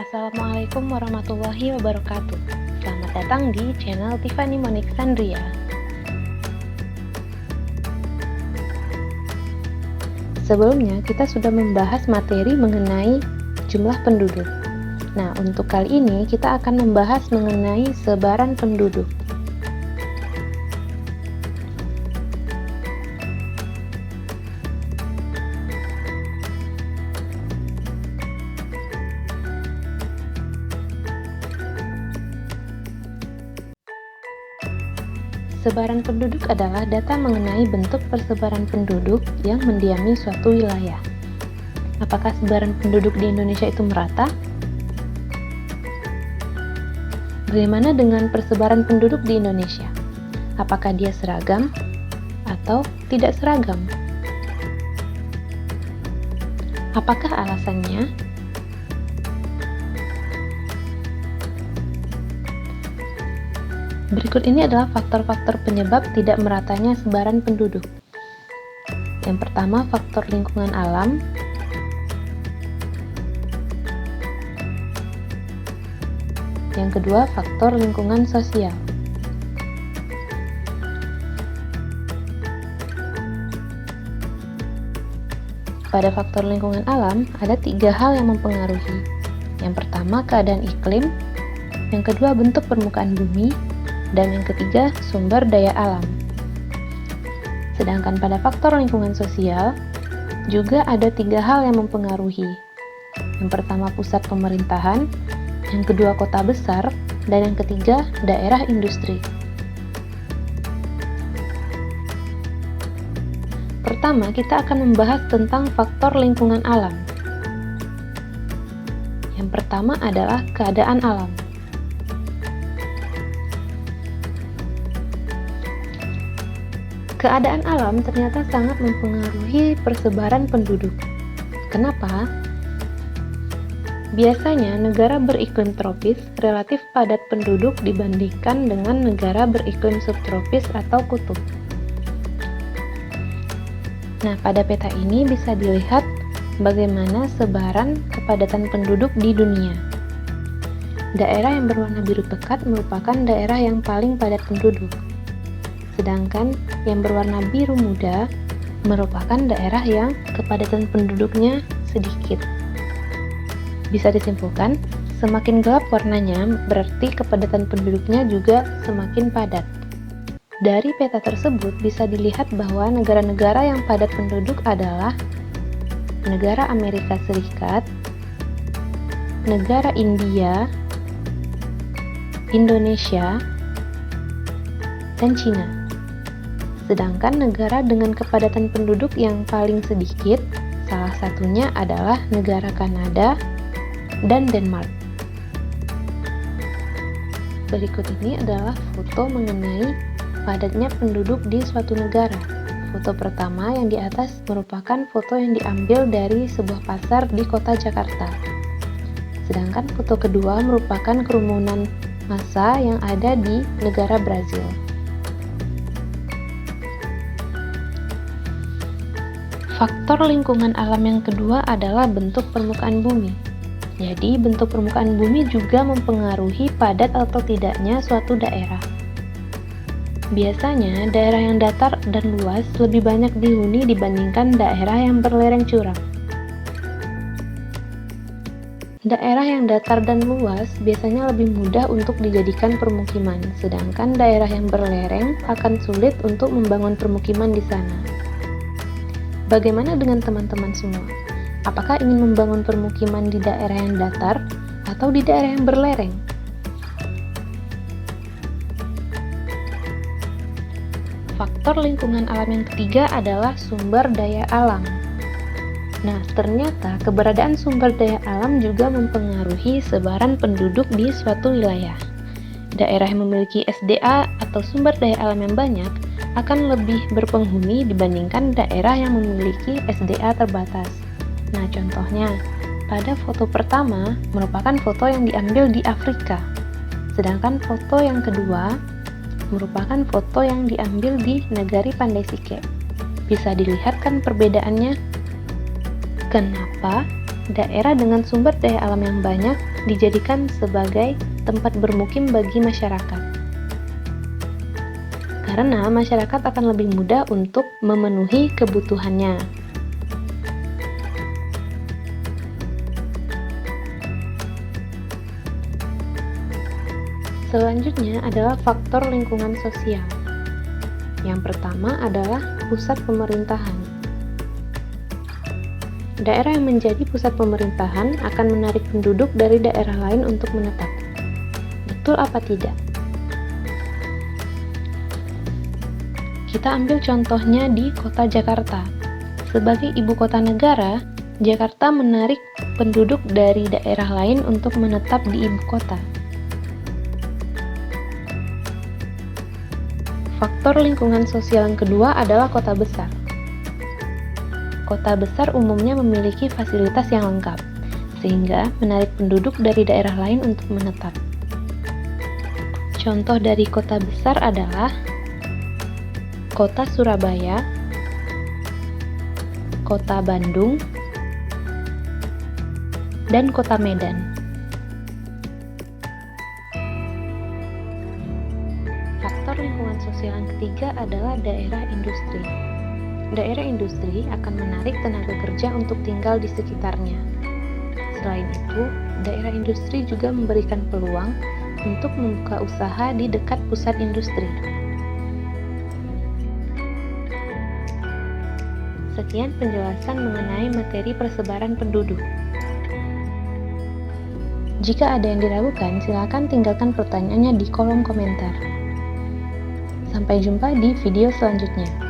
Assalamualaikum warahmatullahi wabarakatuh. Selamat datang di channel Tiffany Monique Sandria. Sebelumnya kita sudah membahas materi mengenai jumlah penduduk. Nah, untuk kali ini kita akan membahas mengenai sebaran penduduk. Sebaran penduduk adalah data mengenai bentuk persebaran penduduk yang mendiami suatu wilayah. Apakah sebaran penduduk di Indonesia itu merata? Bagaimana dengan persebaran penduduk di Indonesia? Apakah dia seragam atau tidak seragam? Apakah alasannya? Berikut ini adalah faktor-faktor penyebab tidak meratanya sebaran penduduk. Yang pertama, faktor lingkungan alam. Yang kedua, faktor lingkungan sosial. Pada faktor lingkungan alam, ada 3 hal yang mempengaruhi. Yang pertama, keadaan iklim. Yang kedua, bentuk permukaan bumi. Dan yang ketiga, sumber daya alam. Sedangkan pada faktor lingkungan sosial, juga ada 3 hal yang mempengaruhi. Yang pertama, pusat pemerintahan. Yang kedua, kota besar. Dan yang ketiga, daerah industri. Pertama, kita akan membahas tentang faktor lingkungan alam. Yang pertama adalah keadaan alam. Keadaan alam ternyata sangat mempengaruhi persebaran penduduk. Kenapa? Biasanya negara beriklim tropis relatif padat penduduk dibandingkan dengan negara beriklim subtropis atau kutub. Nah, pada peta ini bisa dilihat bagaimana sebaran kepadatan penduduk di dunia. Daerah yang berwarna biru pekat merupakan daerah yang paling padat penduduk. Sedangkan yang berwarna biru muda merupakan daerah yang kepadatan penduduknya sedikit. Bisa disimpulkan, semakin gelap warnanya berarti kepadatan penduduknya juga semakin padat. Dari peta tersebut bisa dilihat bahwa negara-negara yang padat penduduk adalah negara Amerika Serikat, negara India, Indonesia, dan Cina. Sedangkan negara dengan kepadatan penduduk yang paling sedikit, salah satunya adalah negara Kanada dan Denmark. Berikut ini adalah foto mengenai padatnya penduduk di suatu negara. Foto pertama yang di atas merupakan foto yang diambil dari sebuah pasar di kota Jakarta. Sedangkan foto kedua merupakan kerumunan massa yang ada di negara Brazil. Faktor lingkungan alam yang kedua adalah bentuk permukaan bumi. Jadi, bentuk permukaan bumi juga mempengaruhi padat atau tidaknya suatu daerah. Biasanya, daerah yang datar dan luas lebih banyak dihuni dibandingkan daerah yang berlereng curam. Daerah yang datar dan luas biasanya lebih mudah untuk dijadikan permukiman, sedangkan daerah yang berlereng akan sulit untuk membangun permukiman di sana. Bagaimana dengan teman-teman semua? Apakah ingin membangun permukiman di daerah yang datar atau di daerah yang berlereng? Faktor lingkungan alam yang ketiga adalah sumber daya alam. Nah, ternyata keberadaan sumber daya alam juga mempengaruhi sebaran penduduk di suatu wilayah. Daerah yang memiliki SDA atau sumber daya alam yang banyak akan lebih berpenghuni dibandingkan daerah yang memiliki SDA terbatas. Nah, contohnya, pada foto pertama merupakan foto yang diambil di Afrika, sedangkan foto yang kedua merupakan foto yang diambil di negari Pandai Sike. Bisa dilihat kan perbedaannya? Kenapa daerah dengan sumber daya alam yang banyak dijadikan sebagai tempat bermukim bagi masyarakat. Karena masyarakat akan lebih mudah untuk memenuhi kebutuhannya. Selanjutnya adalah faktor lingkungan sosial. Yang pertama adalah pusat pemerintahan. Daerah yang menjadi pusat pemerintahan akan menarik penduduk dari daerah lain untuk menetap. Betul apa tidak? Kita ambil contohnya di kota Jakarta. Sebagai ibu kota negara, Jakarta menarik penduduk dari daerah lain untuk menetap di ibu kota. Faktor lingkungan sosial yang kedua adalah kota besar. Kota besar umumnya memiliki fasilitas yang lengkap, sehingga menarik penduduk dari daerah lain untuk menetap. Contoh dari kota besar adalah Kota Surabaya, Kota Bandung, dan Kota Medan. Faktor lingkungan sosial yang ketiga adalah daerah industri. Daerah industri akan menarik tenaga kerja untuk tinggal di sekitarnya. Selain itu, daerah industri juga memberikan peluang untuk membuka usaha di dekat pusat industri. Sekian penjelasan mengenai materi persebaran penduduk. Jika ada yang diragukan, silakan tinggalkan pertanyaannya di kolom komentar. Sampai jumpa di video selanjutnya.